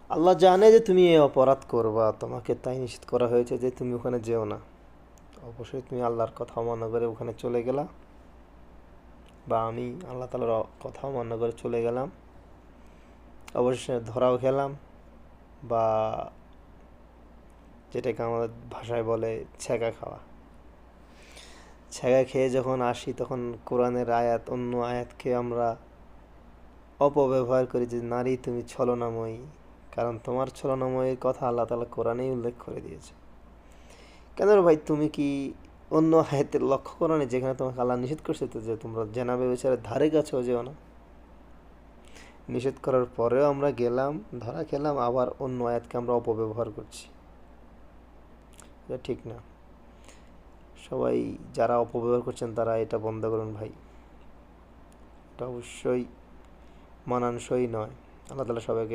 আল্লাহ জানে যে তুমি এই অপরাধ করবা, তোমাকে তাই নিষেধ করা হয়েছে যে তুমি ওখানে যেও না। অবশ্যই তুমি আল্লাহর কথা অমান্য করে ওখানে চলে গেলা, বা আমি আল্লাহ তাআলার কথা অমান্য করে চলে গেলাম, অবশ্যই ধরাও খেলাম, বা যেটাকে আমাদের ভাষায় বলে ছ্যাঁকা খাওয়া। ছ্যাঁকা খেয়ে যখন আসি তখন কোরআনের আয়াত, অন্য আয়াতকে আমরা অপব্যবহার করি যে নারী তুমি ছলনাময়ী, কারণ তোমার ছলনাময়ীর কথা আল্লাহ তাআলা কোরআনেই উল্লেখ করে দিয়েছে। কেন রে ভাই, তুমি কি অন্য আয়াতের লক্ষ্য করো না যেখানে তোমাকে আল্লাহ নিষেধ করছে তো যে তোমরা জেনা ব্যভিচারের ধারে কাছেও যেও না? নিষেধ করার পরেও আমরা গেলাম, ধরা খেলাম, আবার অন্য আয়াতকে আমরা অপব্যবহার করছি। এটা ঠিক না। সবাই যারা অপব্যবহার করছেন তারা এটা বন্ধ করুন ভাই। এটা অবশ্যই মানানসই নয়। আল্লাহ তাআলা সবাইকে